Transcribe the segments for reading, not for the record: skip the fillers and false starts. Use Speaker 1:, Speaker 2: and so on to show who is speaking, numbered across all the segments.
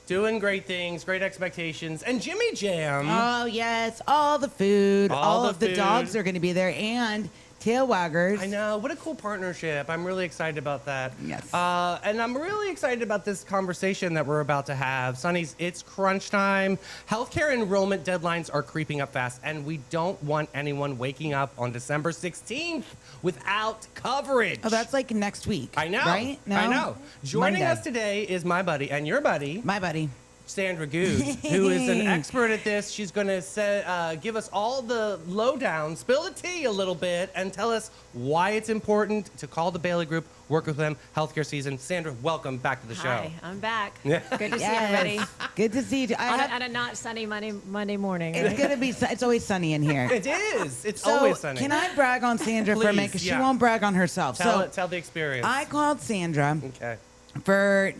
Speaker 1: Doing great things, great expectations, and Jimmy Jam.
Speaker 2: Oh, yes. All the food. All
Speaker 1: the
Speaker 2: of the
Speaker 1: food.
Speaker 2: dogs are going to be there. And tail waggers.
Speaker 1: I know. What a cool partnership. I'm really excited about that.
Speaker 2: Yes.
Speaker 1: And I'm really excited about this conversation that we're about to have. Sonny's, it's crunch time. Healthcare enrollment deadlines are creeping up fast, and we don't want anyone waking up on December 16th without coverage.
Speaker 2: Oh, that's like next week.
Speaker 1: I know.
Speaker 2: Right? No?
Speaker 1: I know. Joining
Speaker 2: Monday.
Speaker 1: us today is my buddy and your buddy,
Speaker 2: My buddy.
Speaker 1: Sandra Goode, who is an expert at this. She's going to give us all the lowdown, spill the tea a little bit, and tell us why it's important to call the Bailey Group, work with them, healthcare season. Sandra, welcome back to the show.
Speaker 3: Hi, I'm back.
Speaker 1: Yeah.
Speaker 3: Good to see everybody.
Speaker 2: Good to see you.
Speaker 3: On a not sunny Monday morning.
Speaker 2: It's
Speaker 3: Right?
Speaker 2: going to be, it's always sunny in here.
Speaker 1: It is. It's
Speaker 2: So,
Speaker 1: always sunny.
Speaker 2: can I brag on Sandra for a minute? Because
Speaker 1: Please, yeah.
Speaker 2: she won't brag on herself.
Speaker 1: Tell the experience.
Speaker 2: I called Sandra
Speaker 1: Okay.
Speaker 2: for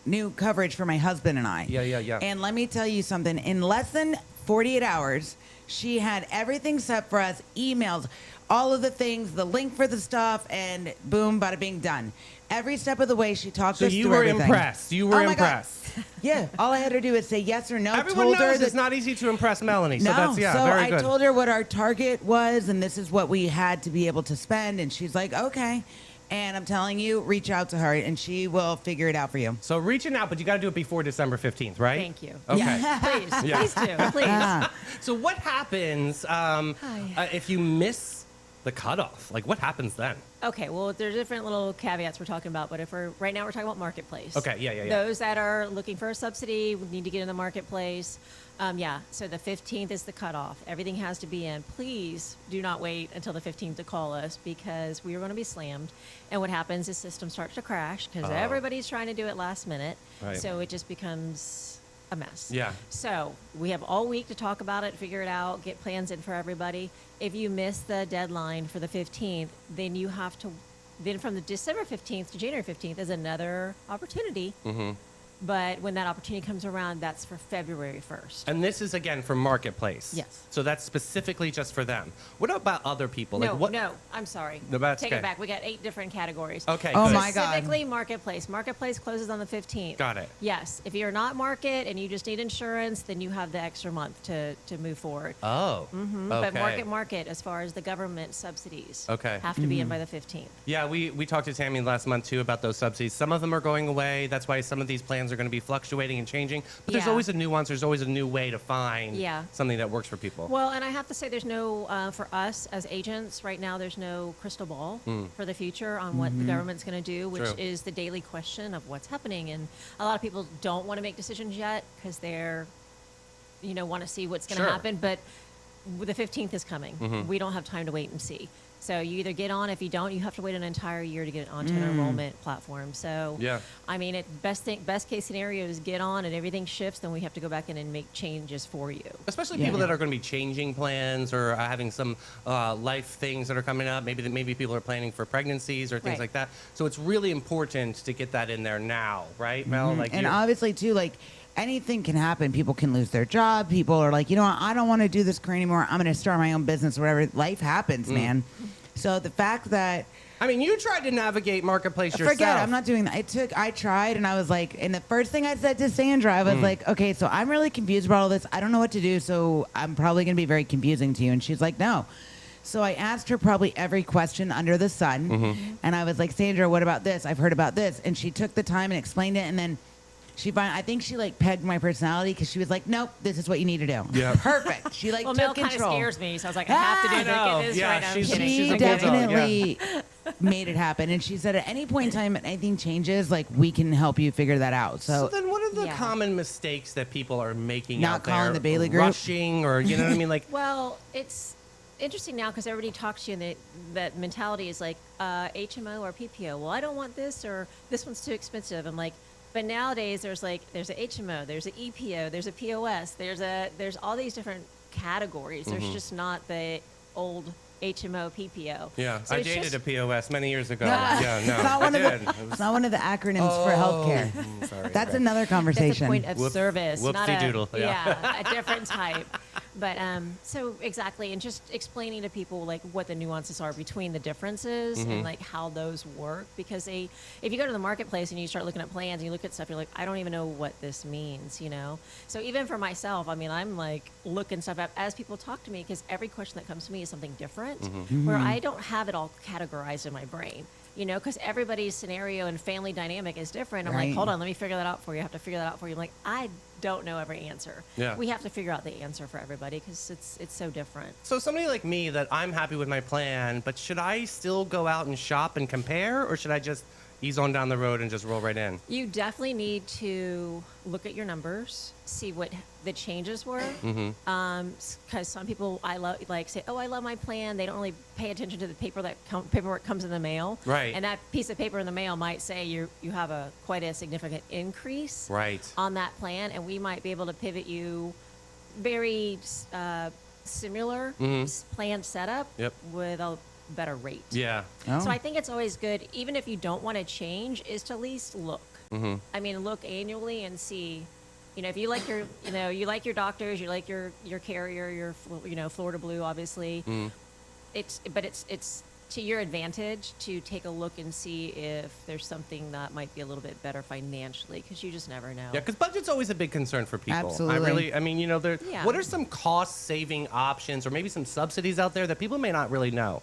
Speaker 2: new coverage for my husband and I.
Speaker 1: Yeah.
Speaker 2: And let me tell you something. In less than 48 hours, she had everything set for us, emails, all of the things, the link for the stuff, and boom, bada bing, done. Every step of the way, she talked
Speaker 1: So
Speaker 2: us
Speaker 1: you
Speaker 2: through
Speaker 1: were
Speaker 2: everything.
Speaker 1: impressed. You were
Speaker 2: Oh my God.
Speaker 1: impressed.
Speaker 2: Yeah, all I had her do is say yes or no.
Speaker 1: Everyone
Speaker 2: told her
Speaker 1: knows
Speaker 2: that
Speaker 1: it's not easy to impress Melanie. So
Speaker 2: no,
Speaker 1: that's,
Speaker 2: so
Speaker 1: very
Speaker 2: I
Speaker 1: good.
Speaker 2: told her what our target was, and this is what we had to be able to spend, and she's like, okay. And I'm telling you, reach out to her, and she will figure it out for you.
Speaker 1: So reaching out, but you got to do it before December 15th, right?
Speaker 3: Thank you.
Speaker 1: Okay.
Speaker 3: Please,
Speaker 1: Yeah.
Speaker 3: please do. Please.
Speaker 2: Ah.
Speaker 1: So what happens if you miss the cutoff? Like, what happens then?
Speaker 3: Okay, well, there's different little caveats we're talking about, but if right now we're talking about marketplace.
Speaker 1: Okay, yeah.
Speaker 3: Those that are looking for a subsidy need to get in the marketplace. So the 15th is the cutoff. Everything has to be in. Please do not wait until the 15th to call us because we are going to be slammed. And what happens is system starts to crash because everybody's trying to do it last minute.
Speaker 1: Right.
Speaker 3: So it just becomes a mess.
Speaker 1: Yeah.
Speaker 3: So we have all week to talk about it, figure it out, get plans in for everybody. If you miss the deadline for the 15th, then you have to, then from the December 15th to January 15th is another opportunity.
Speaker 1: Mm-hmm.
Speaker 3: But when that opportunity comes around, that's for February 1st.
Speaker 1: And this is, again, for Marketplace.
Speaker 3: Yes.
Speaker 1: So that's specifically just for them. What about other people?
Speaker 3: No, I'm sorry.
Speaker 1: No, that's
Speaker 3: Take
Speaker 1: okay.
Speaker 3: it back. We got 8 different categories.
Speaker 1: Okay,
Speaker 2: Oh
Speaker 1: good.
Speaker 2: my God.
Speaker 3: Specifically Marketplace. Marketplace closes on the 15th.
Speaker 1: Got it.
Speaker 3: Yes. If you're not Market and you just need insurance, then you have the extra month to move forward.
Speaker 1: Oh.
Speaker 3: Mm-hmm.
Speaker 1: Okay.
Speaker 3: But Market, as far as the government subsidies,
Speaker 1: Okay.
Speaker 3: have to be in by the 15th.
Speaker 1: Yeah, we talked to Tammy last month, too, about those subsidies. Some of them are going away. That's why some of these plans are going to be fluctuating and changing. But there's
Speaker 3: Yeah.
Speaker 1: always a nuance. There's always a new way to find
Speaker 3: Yeah.
Speaker 1: something that works for people.
Speaker 3: Well, and I have to say there's no, for us as agents right now, there's no crystal ball for the future on what the government's going to do, which
Speaker 1: True.
Speaker 3: is the daily question of what's happening. And a lot of people don't want to make decisions yet because they're, want to see what's going to
Speaker 1: Sure.
Speaker 3: happen. But the 15th is coming. We don't have time to wait and see. So you either get on. If you don't, you have to wait an entire year to get onto an enrollment platform. So,
Speaker 1: Yeah.
Speaker 3: I mean, best case scenario is get on and everything shifts. Then we have to go back in and make changes for you.
Speaker 1: Especially
Speaker 2: Yeah.
Speaker 1: people that are going to be changing plans or having some life things that are coming up. Maybe people are planning for pregnancies or things
Speaker 3: Right.
Speaker 1: like that. So it's really important to get that in there now, right, Mel? Like,
Speaker 2: And
Speaker 1: you're-
Speaker 2: obviously, too, like, anything can happen. People can lose their job. People are like, you know what? I don't want to do this career anymore. I'm going to start my own business, whatever. Life happens, man. So the fact that
Speaker 1: I mean, you tried to navigate Marketplace yourself.
Speaker 2: forget, I'm not doing that. I tried, and I was like, and the first thing I said to Sandra, I was like, okay, so I'm really confused about all this. I don't know what to do, so I'm probably going to be very confusing to you. And she's like, no. So I asked her probably every question under the sun, and I was like, Sandra, what about this? I've heard about this. And she took the time and explained it, and then I think she like pegged my personality because she was like, nope, this is what you need to do.
Speaker 1: Yeah.
Speaker 2: Perfect. She like
Speaker 3: Well,
Speaker 2: took
Speaker 3: Mel kind of
Speaker 2: control.
Speaker 3: scares me, so I was like, I have to do
Speaker 1: I know.
Speaker 3: this
Speaker 1: Yeah,
Speaker 3: right now. I'm
Speaker 1: she's-
Speaker 3: kidding.
Speaker 1: she's
Speaker 2: She
Speaker 1: a bulldog,
Speaker 2: definitely made it happen. And she said at any point in time, if anything changes, like we can help you figure that out.
Speaker 1: So
Speaker 2: So,
Speaker 1: then what are the
Speaker 3: Yeah.
Speaker 1: common mistakes that people are making
Speaker 2: Not
Speaker 1: out there?
Speaker 2: calling the Bailey Group?
Speaker 1: Rushing or, you know what I mean? Like,
Speaker 3: Well, it's interesting now because everybody talks to you, and that mentality is like HMO or PPO. Well, I don't want this, or this one's too expensive. I'm like, but nowadays there's a HMO, there's an EPO, there's a POS, there's all these different categories. There's just not the old HMO, PPO.
Speaker 1: yeah,
Speaker 3: So
Speaker 1: I
Speaker 3: it's
Speaker 1: dated
Speaker 3: just-
Speaker 1: a POS many years ago.
Speaker 2: Yeah.
Speaker 1: Yeah, no,
Speaker 2: It's not one
Speaker 1: I
Speaker 2: of the-
Speaker 1: did. It
Speaker 2: it's
Speaker 1: was-
Speaker 2: not one of the acronyms for healthcare.
Speaker 1: Sorry.
Speaker 2: That's
Speaker 1: right.
Speaker 2: another
Speaker 3: That's a
Speaker 2: conversation.
Speaker 3: point of service, not
Speaker 1: whoopsie-doodle, yeah.
Speaker 3: a different type. But so exactly, and just explaining to people like what the nuances are between the differences and like how those work. Because if you go to the marketplace and you start looking at plans and you look at stuff, you're like, I don't even know what this means, you know. So even for myself, I mean, I'm like looking stuff up as people talk to me because every question that comes to me is something different, where I don't have it all categorized in my brain. You know, because everybody's scenario and family dynamic is different. I'm like,
Speaker 2: Right.
Speaker 3: hold on, let me figure that out for you. I have to figure that out for you. I'm like, I don't know every answer.
Speaker 1: Yeah.
Speaker 3: We have to figure out the answer for everybody because it's so different.
Speaker 1: So somebody like me that I'm happy with my plan, but should I still go out and shop and compare, or should I just ease on down the road and just roll right in?
Speaker 3: You definitely need to look at your numbers, see what the changes were. Because some people say, oh, I love my plan. They don't really pay attention to the paperwork comes in the mail.
Speaker 1: Right.
Speaker 3: And that piece of paper in the mail might say you have quite a significant increase
Speaker 1: Right.
Speaker 3: on that plan, and we might be able to pivot you very similar plan setup
Speaker 1: Yep.
Speaker 3: with a better rate.
Speaker 1: Yeah.
Speaker 2: Oh.
Speaker 3: So I think it's always good, even if you don't want to change, is to at least look. I mean, look annually and see. You know, if you like your doctors, you like your carrier, your Florida Blue, obviously. It's to your advantage to take a look and see if there's something that might be a little bit better financially, because you just never know.
Speaker 1: Yeah, because budget's always a big concern for people.
Speaker 2: Absolutely.
Speaker 1: I mean, you know,
Speaker 3: Yeah.
Speaker 1: what are some cost-saving options or maybe some subsidies out there that people may not really know?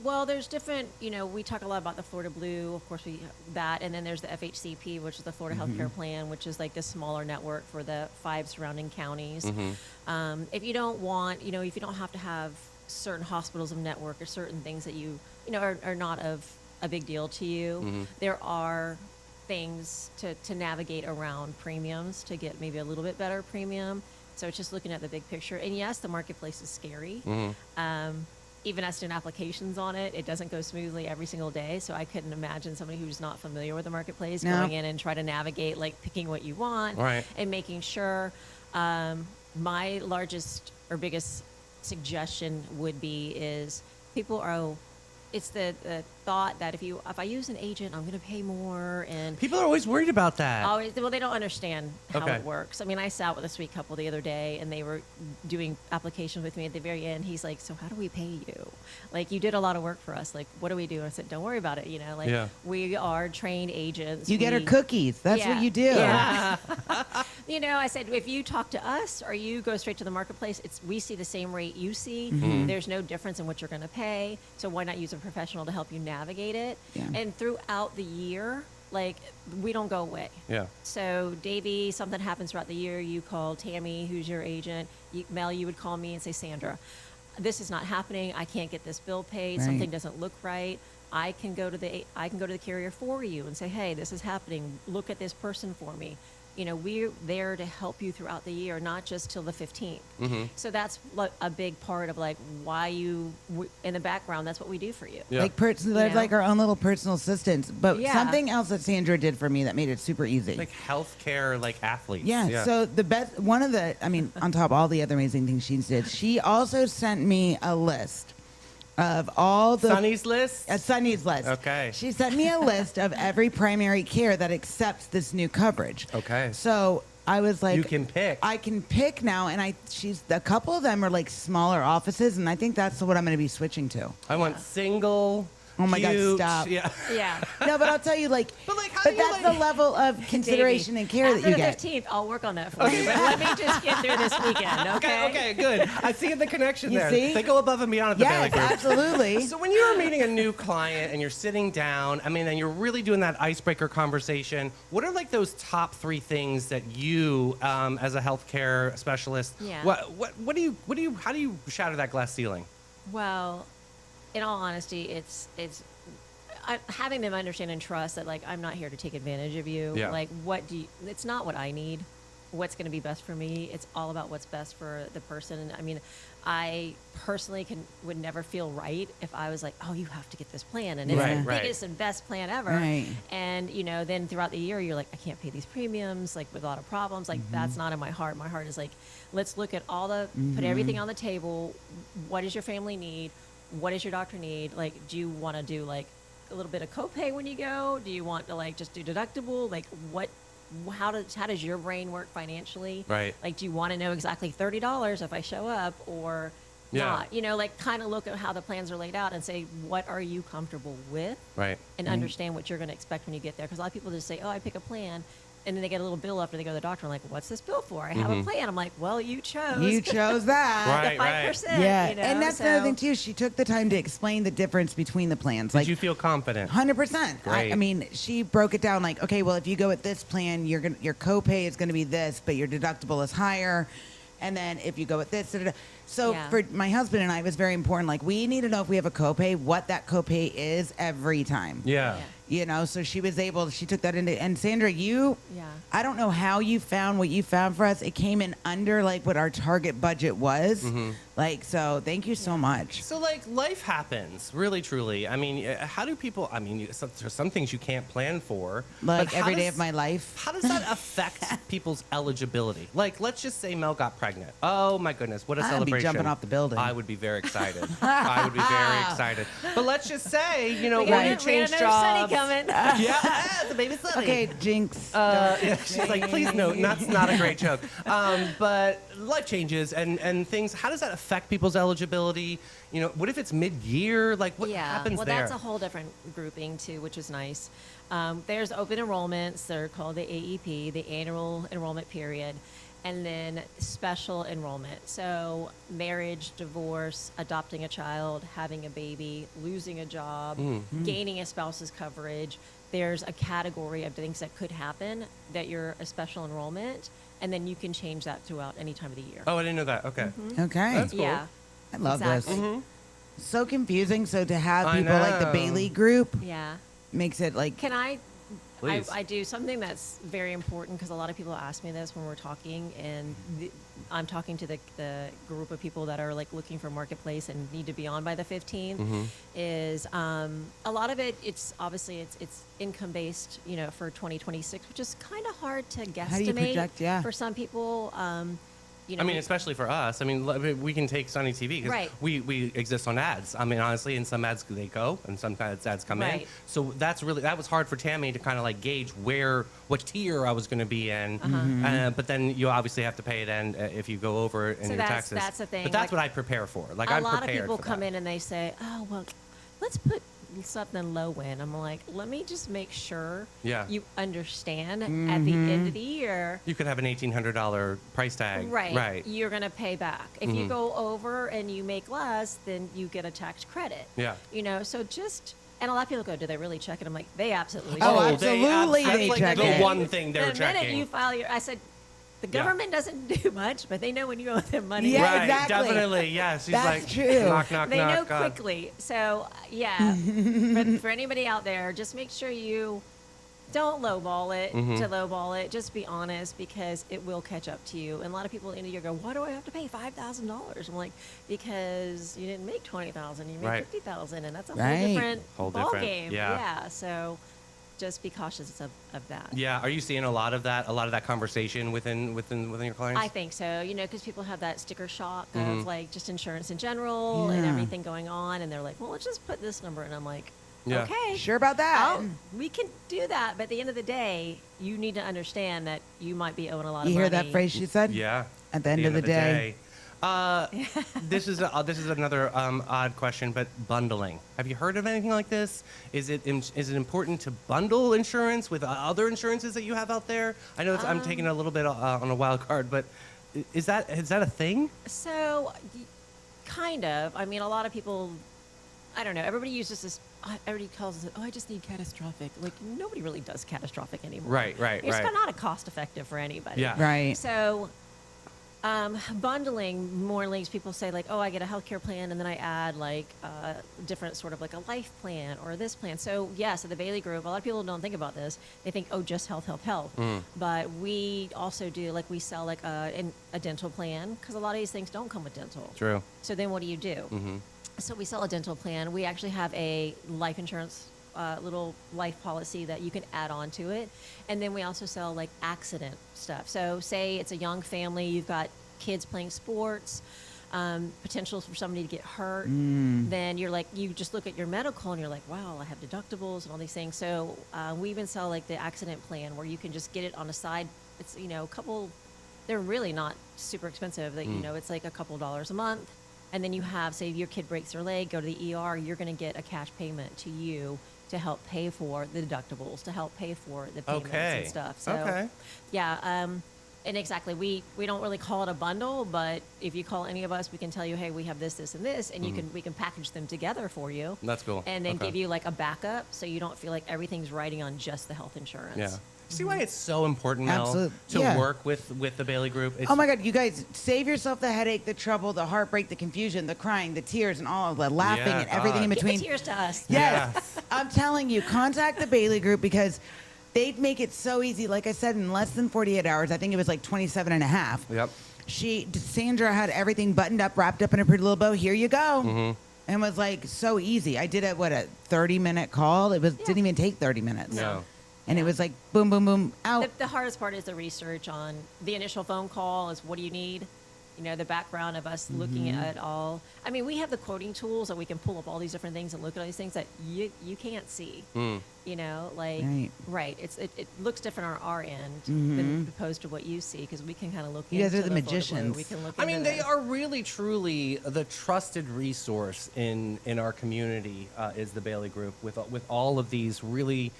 Speaker 3: Well, there's different, we talk a lot about the Florida Blue, of course, and then there's the FHCP, which is the Florida Healthcare Plan, which is like the smaller network for the 5 surrounding counties. If you don't want, if you don't have to have certain hospitals of network or certain things that are not of a big deal to you, there are things to navigate around premiums to get maybe a little bit better premium. So it's just looking at the big picture. And yes, the marketplace is scary. Even us doing applications on it, it doesn't go smoothly every single day. So I couldn't imagine somebody who's not familiar with the marketplace going in and try to navigate, like picking what you want
Speaker 1: Right.
Speaker 3: and making sure. My largest or biggest suggestion would be is it's the thought that if I use an agent, I'm going to pay more, and
Speaker 1: People are always worried about that.
Speaker 3: they don't understand how
Speaker 1: Okay.
Speaker 3: it works. I mean, I sat with a sweet couple the other day, and they were doing applications with me at the very end. He's like, so how do we pay you? Like, you did a lot of work for us. Like, what do we do? And I said, don't worry about it.
Speaker 1: Yeah.
Speaker 3: We are trained agents.
Speaker 2: You get her cookies. That's what you do.
Speaker 3: Yeah. I said, if you talk to us or you go straight to the marketplace, we see the same rate you see. There's no difference in what you're going to pay. So why not use a professional to help you navigate it?
Speaker 2: Yeah.
Speaker 3: And throughout the year, like, we don't go away.
Speaker 1: Yeah.
Speaker 3: So Davey, something happens throughout the year. You call Tammy, who's your agent. Mel, you would call me and say, Sandra, this is not happening. I can't get this bill paid.
Speaker 2: Right.
Speaker 3: Something doesn't look right. I can go to the carrier for you and say, hey, this is happening. Look at this person for me. We're there to help you throughout the year, not just till the 15th. So that's a big part of like why in the background, that's what we do for you.
Speaker 1: Yeah.
Speaker 2: Like they're like our own little personal assistants. But
Speaker 3: Yeah.
Speaker 2: something else that Sandra did for me that made it super easy.
Speaker 1: Like healthcare, like athletes.
Speaker 2: Yeah, so the best, on top of all the other amazing things she did, she also sent me a list of all the...
Speaker 1: Sunny's list?
Speaker 2: A Sunny's list.
Speaker 1: Okay.
Speaker 2: She sent me a list of every primary care that accepts this new coverage.
Speaker 1: Okay.
Speaker 2: So I was like...
Speaker 1: You can pick.
Speaker 2: I can pick now, and a couple of them are like smaller offices, and I think that's what I'm going to be switching to.
Speaker 1: I want single.
Speaker 2: Oh my God,
Speaker 1: cute,
Speaker 2: stop.
Speaker 1: Yeah.
Speaker 3: Yeah.
Speaker 2: No, but I'll tell you, like...
Speaker 1: But, like, how
Speaker 2: but
Speaker 1: do you,
Speaker 2: that's
Speaker 1: like-
Speaker 2: the level of consideration and care
Speaker 3: After
Speaker 2: that you
Speaker 3: the
Speaker 2: get.
Speaker 3: 15th, I'll work on that for you. But let me just get through this weekend, okay?
Speaker 1: Okay, good. I see the connection
Speaker 2: You
Speaker 1: there.
Speaker 2: see?
Speaker 1: They go above and beyond at the Bailey
Speaker 2: Yes,
Speaker 1: Group.
Speaker 2: absolutely.
Speaker 1: So when you're meeting a new client and you're sitting down, and you're really doing that icebreaker conversation, what are like those top 3 things that you, as a healthcare specialist,
Speaker 3: Yeah.
Speaker 1: how do you shatter that glass ceiling?
Speaker 3: Well, in all honesty, it's having them understand and trust that, like, I'm not here to take advantage of you.
Speaker 1: Yeah.
Speaker 3: Like, it's not what I need, what's going to be best for me. It's all about what's best for the person. I mean, I personally would never feel right if I was like, oh, you have to get this plan. And it's
Speaker 1: Right,
Speaker 3: the
Speaker 1: right.
Speaker 3: biggest and best plan ever.
Speaker 2: Right.
Speaker 3: And, then throughout the year, you're like, I can't pay these premiums, like, with a lot of problems. Like, that's not in my heart. My heart is like, let's look at put everything on the table. What does your family need? What does your doctor need? Like, do you want to do, like, a little bit of copay when you go? Do you want to, like, just do deductible? Like, what how does your brain work financially?
Speaker 1: Right.
Speaker 3: Like, do you want to know exactly $30 if I show up or
Speaker 1: Yeah.
Speaker 3: not? You know, like kind of look at how the plans are laid out and say, what are you comfortable with?
Speaker 1: Right.
Speaker 3: And understand what you're going to expect when you get there. Because a lot of people just say, oh, I pick a plan. And then they get a little bill after they go to the doctor. I'm like, what's this bill for? I have a plan. I'm like, well, you chose.
Speaker 2: You chose that.
Speaker 1: Right.
Speaker 3: the 5%.
Speaker 2: Yeah,
Speaker 3: You know?
Speaker 2: and that's the
Speaker 3: So-
Speaker 2: other thing too. She took the time to explain the difference between the plans.
Speaker 1: Did you feel confident?
Speaker 2: 100%.
Speaker 1: Great.
Speaker 2: I mean, she broke it down like, okay, well, if you go with this plan, your copay is going to be this, but your deductible is higher. And then if you go with this, so
Speaker 3: Yeah.
Speaker 2: for my husband and I, it was very important. Like, we need to know if we have a copay, what that copay is every time.
Speaker 1: Yeah.
Speaker 2: You know, so she took that into, and Sandra,
Speaker 3: Yeah.
Speaker 2: I don't know how you found what you found for us. It came in under like what our target budget was.
Speaker 1: Mm-hmm.
Speaker 2: Like, so thank you so much.
Speaker 1: So, like, life happens, really, truly. I mean, how do people, I mean, there's some things you can't plan for.
Speaker 2: Like
Speaker 1: but how
Speaker 2: every day
Speaker 1: does-
Speaker 2: of my life.
Speaker 1: How does that affect people's eligibility? Like, let's just say Mel got pregnant. Oh, my goodness, what a
Speaker 2: I'd be
Speaker 1: celebration.
Speaker 2: jumping off the building.
Speaker 1: I would be very excited. I would be very excited. But let's just say, you know,
Speaker 3: We
Speaker 1: when
Speaker 3: got
Speaker 1: you
Speaker 3: another
Speaker 1: change
Speaker 3: Sunny
Speaker 1: jobs.
Speaker 3: coming.
Speaker 1: Yeah, the baby's Sunny.
Speaker 2: Okay, Jinx.
Speaker 1: Yeah, she's like, please no, that's not a great joke. But life changes and things. How does that affect people's eligibility? You know, what if it's mid-year? Like, what happens
Speaker 3: well,
Speaker 1: there?
Speaker 3: that's a whole different grouping too, which is nice. There's open enrollments. They're called the AEP, the annual enrollment period, and then special enrollment. So marriage, divorce, adopting a child, having a baby, losing a job, gaining a spouse's coverage. There's a category of things that could happen that you're a special enrollment, and then you can change that throughout any time of the year.
Speaker 1: Oh, I didn't know that. Okay.
Speaker 2: Okay.
Speaker 1: That's cool.
Speaker 3: Yeah.
Speaker 2: I love
Speaker 3: exactly.
Speaker 2: this. So confusing. So to have
Speaker 1: I
Speaker 2: people like the
Speaker 1: know.
Speaker 2: Bailey group
Speaker 3: Yeah.
Speaker 2: makes it like,
Speaker 3: Can I
Speaker 1: Please.
Speaker 3: I do something that's very important because a lot of people ask me this when we're talking, and I'm talking to the group of people that are like looking for marketplace and need to be on by the 15th. Is a lot of it? It's obviously it's income based, you know, for 2026, which is kind of hard to guesstimate.
Speaker 2: How do you project? Yeah.
Speaker 3: For some people, you know,
Speaker 1: I mean, especially for us. I mean, we can take Sunny TV because
Speaker 3: Right.
Speaker 1: we exist on ads. I mean, honestly, and some ads they go, and sometimes ads come in.
Speaker 3: Right.
Speaker 1: So that was hard for Tammy to kind of like gauge what tier I was going to be in. But then you obviously have to pay it in if you go over in
Speaker 3: So
Speaker 1: your
Speaker 3: that's-
Speaker 1: taxes.
Speaker 3: that's the thing,
Speaker 1: But that's
Speaker 3: like,
Speaker 1: what I prepare for. Like
Speaker 3: a
Speaker 1: I'm
Speaker 3: lot of
Speaker 1: prepared
Speaker 3: people
Speaker 1: for
Speaker 3: come
Speaker 1: that.
Speaker 3: in and they say, "Oh, well, let's put something low in." I'm like, let me just make sure
Speaker 1: Yeah.
Speaker 3: you understand at the end of the year.
Speaker 1: You could have an $1,800 price tag.
Speaker 3: Right.
Speaker 1: Right.
Speaker 3: You're going to pay back. If you go over and you make less, then you get a tax credit.
Speaker 1: Yeah.
Speaker 3: You know, so just, and a lot of people go, do they really check it? I'm like, they absolutely
Speaker 2: Oh,
Speaker 3: do.
Speaker 2: absolutely
Speaker 1: That's
Speaker 2: they
Speaker 1: like
Speaker 2: check
Speaker 1: the
Speaker 2: it.
Speaker 1: one thing they're
Speaker 3: the minute
Speaker 1: checking.
Speaker 3: you file your, I said, the
Speaker 1: Yeah.
Speaker 3: government doesn't do much, but they know when you owe them money.
Speaker 2: Yeah,
Speaker 1: right.
Speaker 2: exactly.
Speaker 1: Definitely. Yes. She's
Speaker 2: That's
Speaker 1: like,
Speaker 2: true.
Speaker 1: knock, knock,
Speaker 3: They
Speaker 1: knock.
Speaker 3: know
Speaker 1: God.
Speaker 3: quickly. So, yeah, for anybody out there, just make sure you don't lowball it to lowball it. Just be honest because it will catch up to you. And a lot of people at the end of the year go, why do I have to pay $5,000? I'm like, because you didn't make $20,000, you made
Speaker 1: Right.
Speaker 3: $50,000, and that's a
Speaker 2: Right.
Speaker 3: whole different
Speaker 1: Whole
Speaker 3: ball
Speaker 1: different,
Speaker 3: game.
Speaker 1: yeah.
Speaker 3: So just be cautious of that.
Speaker 1: Yeah. Are you seeing a lot of that conversation within your clients?
Speaker 3: I think so, you know, because people have that sticker shock of like just insurance in general and
Speaker 2: Yeah.
Speaker 3: everything going on, and they're like, well, let's just put this number, and I'm like,
Speaker 1: Yeah.
Speaker 3: okay,
Speaker 2: Sure about that?
Speaker 3: we can do that, but at the end of the day, you need to understand that you might be owing a lot
Speaker 2: You
Speaker 3: of
Speaker 2: hear
Speaker 3: money.
Speaker 2: that phrase she said?
Speaker 1: Yeah.
Speaker 2: At the end of the day.
Speaker 1: This is another odd question, but bundling. Have you heard of anything like this? Is it important to bundle insurance with other insurances that you have out there? I know I'm taking a little bit on a wild card, but is that a thing?
Speaker 3: So, kind of. I mean, a lot of people, I don't know. Everybody uses this. Everybody calls it. Oh, I just need catastrophic. Like nobody really does catastrophic anymore.
Speaker 1: Right.
Speaker 3: It's not a cost effective for anybody.
Speaker 1: Yeah.
Speaker 2: Right.
Speaker 3: So, bundling more leagues, people say like, oh, I get a healthcare plan, and then I add like different sort of like a life plan or this plan. So yes, at the Bailey Group, a lot of people don't think about this. They think, oh, just health. But we also do like we sell like a dental plan because a lot of these things don't come with dental.
Speaker 1: True.
Speaker 3: So then what do you do? So we sell a dental plan. We actually have a life insurance little life policy that you can add on to it. And then we also sell like accident stuff. So say it's a young family, you've got kids playing sports, potential for somebody to get hurt, then you're like, you just look at your medical and you're like, wow, I have deductibles and all these things. So we even sell like the accident plan where you can just get it on a side. It's, a couple, they're really not super expensive. That it's like a couple dollars a month. And then you have, say, your kid breaks their leg, go to the ER, you're going to get a cash payment to you to help pay for the deductibles, to help pay for the payments and stuff. So, yeah, and exactly, we don't really call it a bundle, but if you call any of us, we can tell you, hey, we have this, this, and this, and we can package them together for you.
Speaker 1: That's cool.
Speaker 3: And then give you like a backup, so you don't feel like everything's riding on just the health insurance.
Speaker 1: Yeah. See why it's so important, Mel, to work with the Bailey Group?
Speaker 2: Oh my God, you guys, save yourself the headache, the trouble, the heartbreak, the confusion, the crying, the tears, and all of the laughing and everything in between.
Speaker 3: Give the tears to us.
Speaker 2: Yes. I'm telling you, contact the Bailey Group because they make it so easy. Like I said, in less than 48 hours, I think it was like 27 and a half.
Speaker 1: Yep.
Speaker 2: Sandra had everything buttoned up, wrapped up in a pretty little bow. Here you go. And was like so easy. I did a 30-minute call. It didn't even take 30 minutes.
Speaker 1: No.
Speaker 2: And it was like boom, boom, boom, out.
Speaker 3: The hardest part is the research on the initial phone call is what do you need? The background of us looking at all. I mean, we have the quoting tools that we can pull up all these different things and look at all these things that you can't see. Right. It looks different on our end than opposed to what you see because we can kind of look.
Speaker 2: You guys
Speaker 3: into
Speaker 2: are the magicians.
Speaker 3: We can look.
Speaker 1: I mean, they are really, truly the trusted resource in our community. Is the Bailey Group with all of these really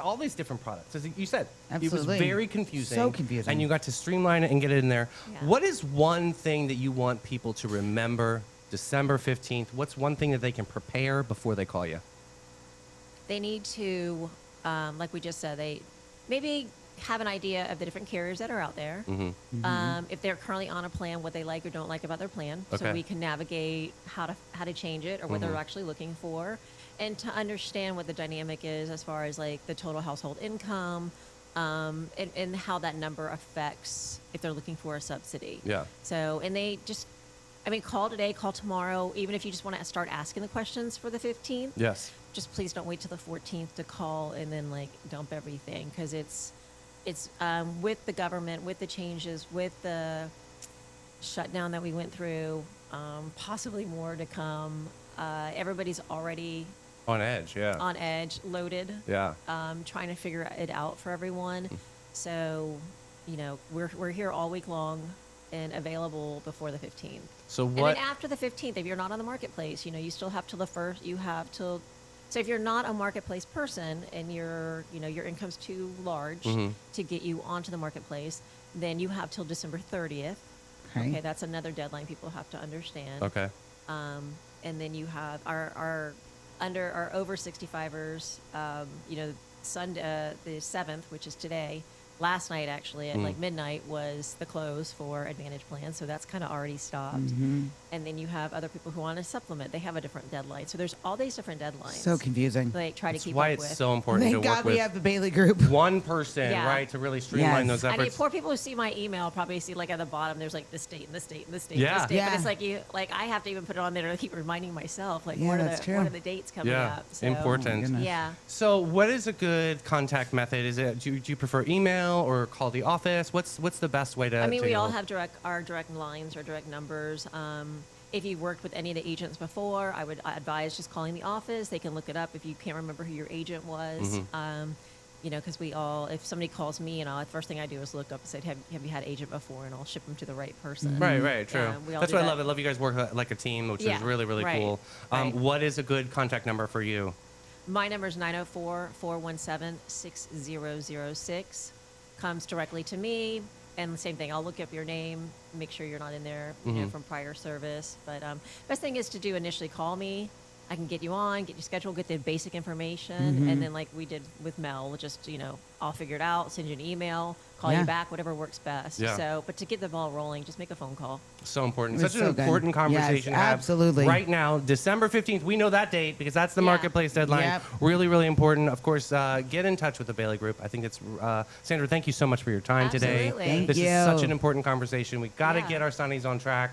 Speaker 1: all these different products. As you said,
Speaker 2: Absolutely.
Speaker 1: It was very confusing.
Speaker 2: So confusing.
Speaker 1: And you got to streamline it and get it in there.
Speaker 3: Yeah.
Speaker 1: What is one thing that you want people to remember December 15th? What's one thing that they can prepare before they call you?
Speaker 3: They need to, like we just said, they maybe have an idea of the different carriers that are out there. If they're currently on a plan, what they like or don't like about their plan, so we can navigate how to change it or what they're actually looking for, and to understand what the dynamic is as far as like the total household income, and how that number affects if they're looking for a subsidy.
Speaker 1: Yeah.
Speaker 3: So, and they just, call today, call tomorrow, even if you just want to start asking the questions for the 15th.
Speaker 1: Yes.
Speaker 3: Just please don't wait till the 14th to call and then like dump everything because it's with the government, with the changes, with the shutdown that we went through, possibly more to come. Everybody's already
Speaker 1: on edge,
Speaker 3: loaded, trying to figure it out for everyone. So, we're here all week long and available before the 15th.
Speaker 1: So
Speaker 3: And then after the 15th, if you're not on the marketplace, you still have till the first. You have till. So if you're not a marketplace person and your income's too large to get you onto the marketplace, then you have till December 30th. Okay, that's another deadline people have to understand.
Speaker 1: Okay.
Speaker 3: And then you have our over 65ers. Sunday the 7th, which is today. Last night, actually, at like midnight, was the close for Advantage Plan, so that's kind of already stopped. And then you have other people who want to supplement. They have a different deadline. So there's all these different deadlines.
Speaker 2: So confusing.
Speaker 3: They try to keep
Speaker 1: why
Speaker 3: up
Speaker 1: it's
Speaker 3: with.
Speaker 1: so important
Speaker 2: Thank
Speaker 1: to work
Speaker 2: God
Speaker 1: with
Speaker 2: we have the Bailey Group.
Speaker 1: one person, right, to really streamline those
Speaker 3: I
Speaker 1: efforts.
Speaker 3: mean, poor people who see my email probably see like at the bottom there's like this date and this date and this date
Speaker 1: Yeah.
Speaker 3: and this date.
Speaker 2: Yeah.
Speaker 3: But it's like I have to even put it on there to keep reminding myself like
Speaker 2: Yeah,
Speaker 3: what
Speaker 2: that's true.
Speaker 3: are the dates coming up. So,
Speaker 1: important.
Speaker 2: goodness.
Speaker 3: Yeah.
Speaker 1: So, what is a good contact method? Is it do you prefer email or call the office? What's the best way to?
Speaker 3: I mean,
Speaker 1: to
Speaker 3: we
Speaker 1: get
Speaker 3: all
Speaker 1: hold?
Speaker 3: have our direct lines or direct numbers. If you've worked with any of the agents before, I would advise just calling the office. They can look it up if you can't remember who your agent was. Because if somebody calls me, the first thing I do is look up and say, have you had agent before? And I'll ship them to the right person.
Speaker 1: Right, true.
Speaker 3: We all
Speaker 1: That's
Speaker 3: do
Speaker 1: what I
Speaker 3: that.
Speaker 1: love. I love you guys work like a team, which is really, really
Speaker 3: right,
Speaker 1: cool.
Speaker 3: right.
Speaker 1: What is a good contact number for you?
Speaker 3: My number is 904-417-6006. Comes directly to me. And the same thing, I'll look up your name, make sure you're not in there from prior service. But best thing is to do initially call me. I can get you on, get you scheduled, get the basic information. And then like we did with Mel, we'll just, I'll figure it out, send you an email, call you back, whatever works best.
Speaker 1: Yeah.
Speaker 3: So, but to get the ball rolling, just make a phone call.
Speaker 1: So important.
Speaker 2: It's
Speaker 1: Such an
Speaker 2: so good.
Speaker 1: important conversation
Speaker 2: Yes,
Speaker 1: to have
Speaker 2: absolutely.
Speaker 1: right now, December 15th. We know that date because that's the
Speaker 3: Yeah.
Speaker 1: marketplace deadline.
Speaker 2: Yep.
Speaker 1: Really, really important. Of course, get in touch with the Bailey Group. I think it's Sandra, thank you so much for your time today.
Speaker 3: Absolutely.
Speaker 2: Thank
Speaker 1: This
Speaker 2: you.
Speaker 1: is such an important conversation. We got to
Speaker 3: Yeah.
Speaker 1: get our Sonnies on track.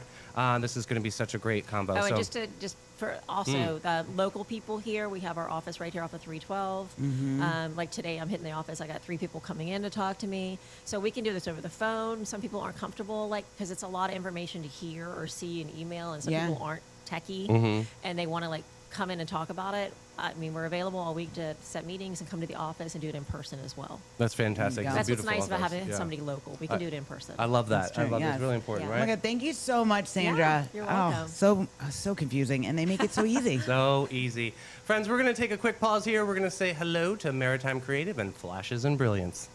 Speaker 1: This is going to be such a great combo.
Speaker 3: Oh,
Speaker 1: so,
Speaker 3: and just for also the local people here, we have our office right here off of 312. Like today, I'm hitting the office. I got 3 people coming in to talk to me. So we can do this over the phone. Some people aren't comfortable, like, because it's a lot of information to hear or see in email, and some
Speaker 2: Yeah.
Speaker 3: people aren't techie, and they want to like come in and talk about it. I mean, we're available all week to set meetings and come to the office and do it in person as well.
Speaker 1: That's fantastic.
Speaker 2: There you
Speaker 1: It's
Speaker 2: go.
Speaker 1: a
Speaker 3: That's what's
Speaker 1: beautiful
Speaker 3: nice about
Speaker 1: office.
Speaker 3: having
Speaker 1: Yeah.
Speaker 3: somebody local. We can do it in person.
Speaker 1: I love that.
Speaker 2: That's true,
Speaker 1: I love that.
Speaker 2: yes.
Speaker 1: It's really important,
Speaker 3: Yeah.
Speaker 2: Oh my
Speaker 1: right?
Speaker 2: God, thank you so much, Sandra.
Speaker 3: you're
Speaker 2: Oh,
Speaker 3: welcome.
Speaker 2: so confusing, and they make it so easy.
Speaker 1: So easy. Friends, we're going to take a quick pause here. We're going to say hello to Maritime Creative and Flashes and Brilliance.